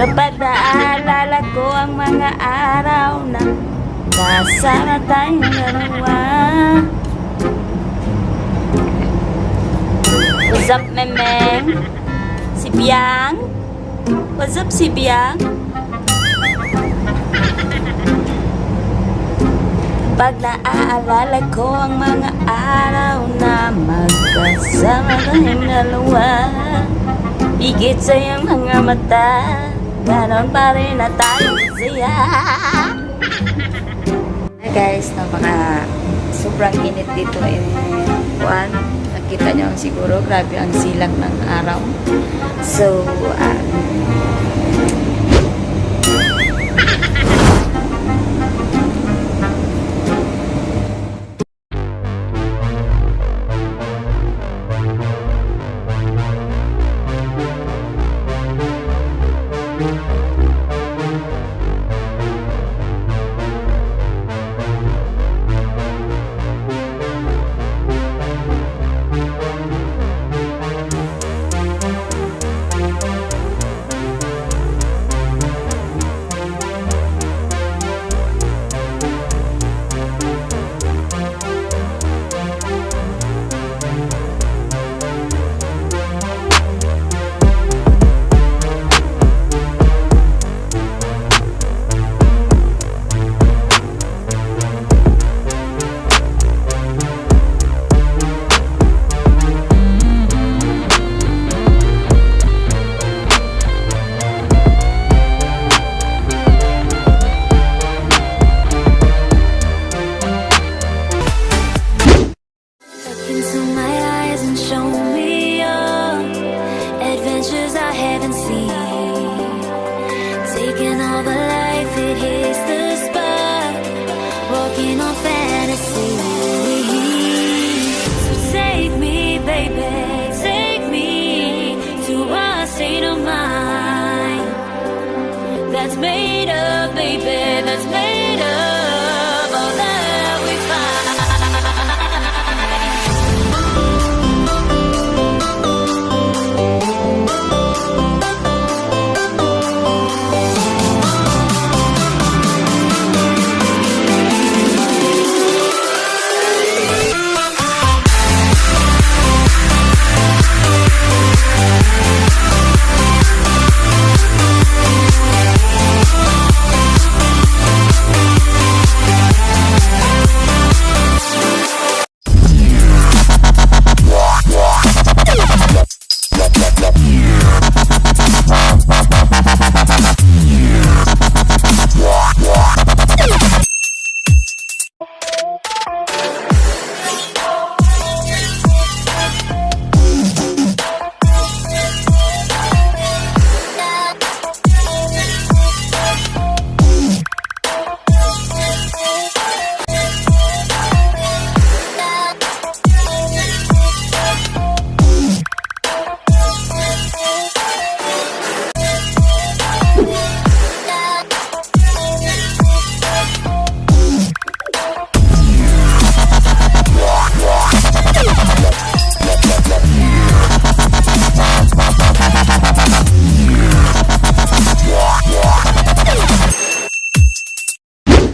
Kapag naaalala ko ang mga araw na kasama tayong dalawa. What's up, Memeng? Si Biang? What's up, si Biang? Pag naaalala ko ang mga araw na magkasama tayong dalawa, higit sa iyong mga mata, ganon pa rin na tayong masaya. Hi guys, sobrang init dito in Juan. Nakita nyo siguro, grabe ang silang ng araw. So, that's made up, baby, that's made up all that we find.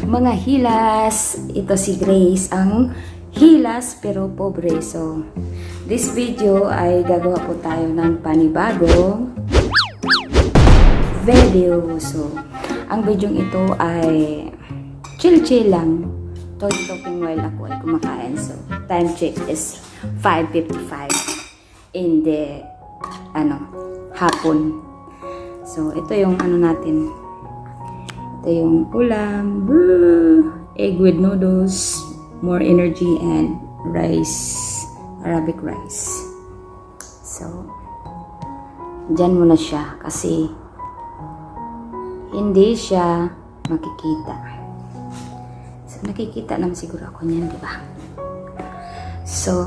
Mga hilas, ito si Grace, ang hilas pero pobre. So, this video ay gagawa po tayo ng panibagong video. So, ang video ito ay chill-chill lang, talking while ako ay kumakain. So, time check is 5:55 in the hapon. So, ito yung natin. Ito yung ulam, egg with noodles, more energy, and rice, Arabic rice. So, dyan muna siya kasi hindi siya makikita. So, nakikita naman siguro ako niyan, di ba? So,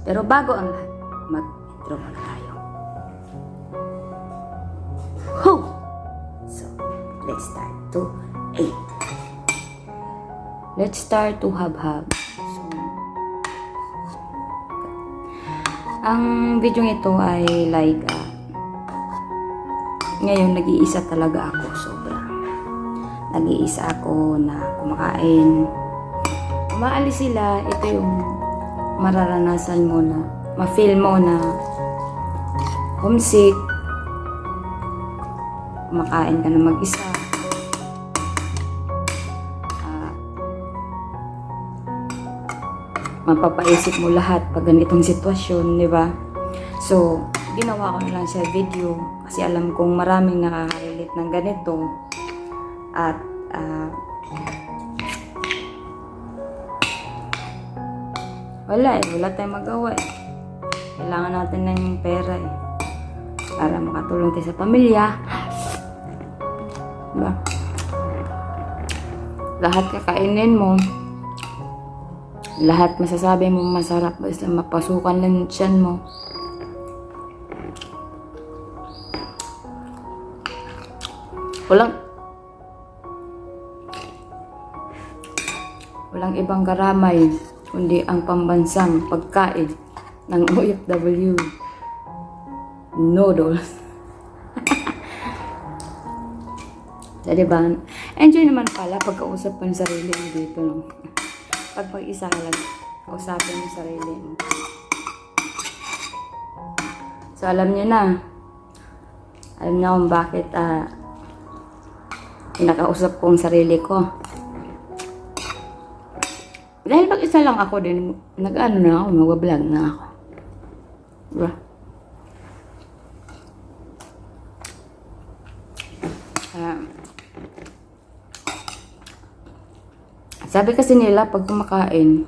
pero bago ang lahat, mag-intro muna tayo. Ho! Let's start to 8. Let's start to hab-hab. So, ang video ito ay like ngayon nag-iisa talaga ako, sobra. Nag-iisa ako na kumakain. Umaalis sila, ito yung mararanasan mo na, ma-feel mo na homesick. Kumakain ka na mag-isa. Mapapaisip mo lahat pag ganitong sitwasyon, di ba? So, ginawa ko na lang siya video kasi alam kong maraming nakaka-relate ng ganito. At wala tayong magawa eh. Kailangan natin ng pera eh. Para makatulong tayo sa pamilya. Diba? Lahat kakainin mo. Lahat masasabi mo masarap basta mapasukan lang yung tiyan mo. Walang ibang karamay kundi ang pambansang pagkain ng OFW. Noodles. So, diba? Enjoy naman pala pagkausap mo yung sarili mo dito. No? Pag mag-isa ka lang, kausapin mo yung sarili mo. So, alam niyo na. Alam niyo kung bakit pinakausap ko ang sarili ko. Dahil pag isa lang ako din, nag-ano na ako, mag-vlog na ako. Diba? Sabi kasi nila, pag kumakain,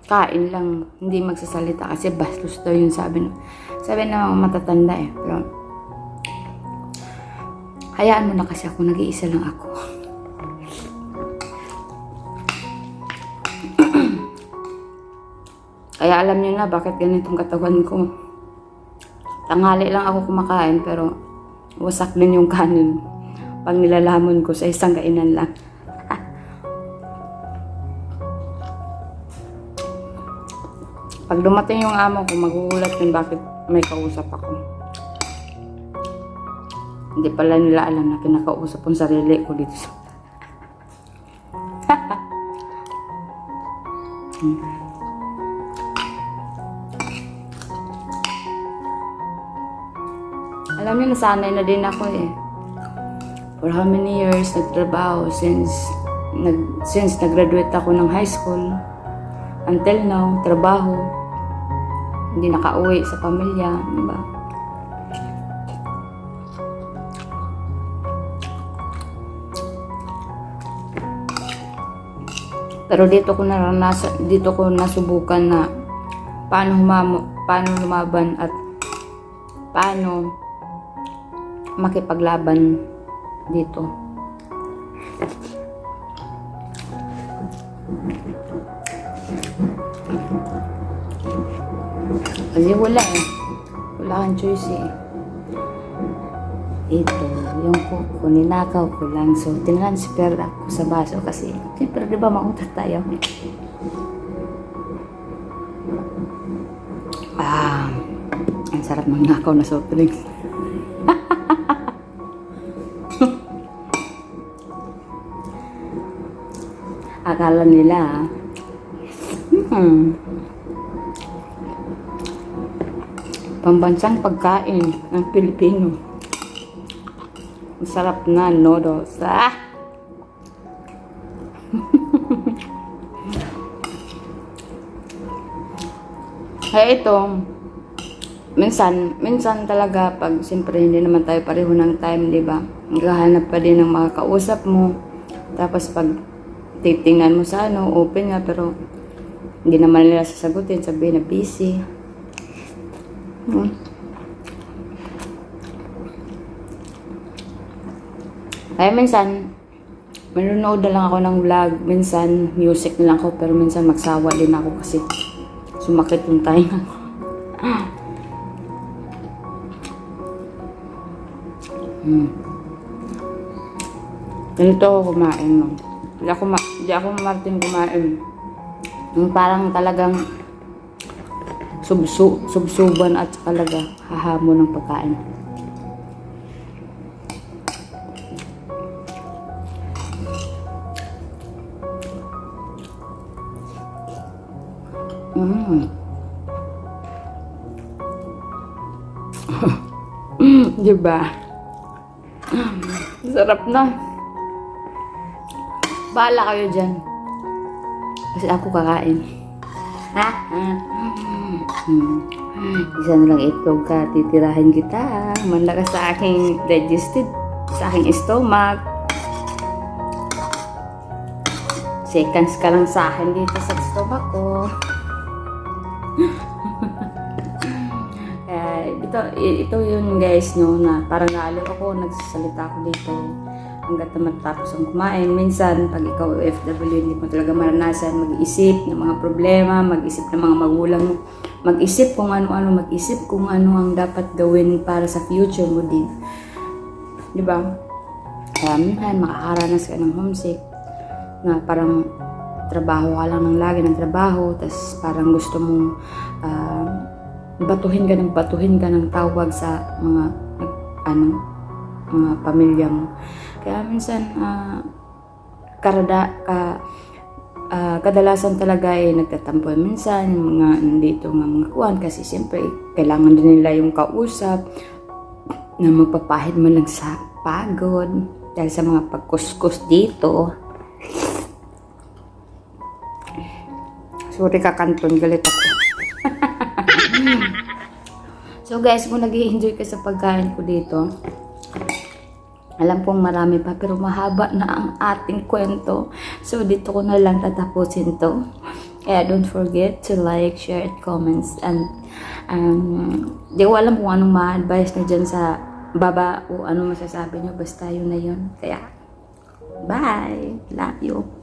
kain lang, hindi magsasalita kasi bastos daw yung sabi ng mga matatanda eh. Pero, hayaan mo na kasi ako, nag-iisa lang ako. Kaya alam niyo na bakit ganitong katawan ko. Tanghali lang ako kumakain pero wasak din yung kanin. Pag nilalamon ko sa isang kainan lang. Pag dumating yung amo ko, magugulat din bakit may kausap ako. Hindi pala nila alam na kinakausap ang sarili ko dito sa... Alam niyo, nasanay na din ako eh. For how many years nagtrabaho since nag-graduate ako ng high school. Until now, trabaho. Hindi nakauwi sa pamilya, diba? Pero dito ko nasubukan na paano lumaban at paano makipaglaban dito. Kasi wala eh. Wala kang choice eh. Ito, yung kuko, ninakaw ko lang. So, tinransfer ako sa baso kasi, siyempre, di ba, maunta tayo? Ang sarap ng nakaw na soft drinks. Akala nila, pambansang pagkain ng Pilipino. Masarap na noodles. Kaya ito, minsan talaga pag siyempre hindi naman tayo pareho ng time, di ba? Naghahanap pa din ng makakausap mo. Tapos pag titingnan mo sa open nga, pero hindi naman nila sasagutin, sabihin na busy. Kaya minsan, manonood na lang ako ng vlog. Minsan, music na lang ako. Pero minsan, magsawa din ako kasi sumakit yung tayo. Ganito ako kumain, no? Hindi ako marting kumain. Yung parang talagang subsuban at talaga hahamo ng pagkain. Mm. Diba? Sarap na. Bahala kayo dyan. Kasi ako kakain. Ha? Isa na lang itlog ka, titirahin kita. Manda ka sa aking digested, sa aking stomach. Seconds ka lang sa akin dito sa stomach ko. Ito yun guys, no, na parang nalo ako, nagsasalita ako dito hanggat na matapos ang kumain. Minsan, pag ikaw OFW, hindi mo talaga maranasan mag-isip ng mga problema, mag-isip ng mga magulang mo, mag-isip kung ano-ano, mag-isip kung ano ang dapat gawin para sa future mo din. Diba? Kaya minsan, makakaranas ka ng homesick na parang trabaho ka lang ng lagi ng trabaho, tas parang gusto mong batuhin ka ng tawag sa mga mga pamilya mo. Kaya minsan kadalasan talaga nagtatampo minsan yung mga nandito ng mga kuwan kasi siyempre kailangan din nila yung kausap na magpapahid mo lang sa pagod dahil sa mga pagkuskus dito. Sorry kakanton, galit ako. So guys, kung nag-i-enjoy ka sa pagkain ko dito, alam kong marami pa pero mahaba na ang ating kwento. So dito ko na lang tatapusin to. Kaya don't forget to like, share, and comments. And di ko alam kung anong ma-advise nyo dyan sa baba o ano masasabi nyo. Basta yun na yun. Kaya, bye! Love you!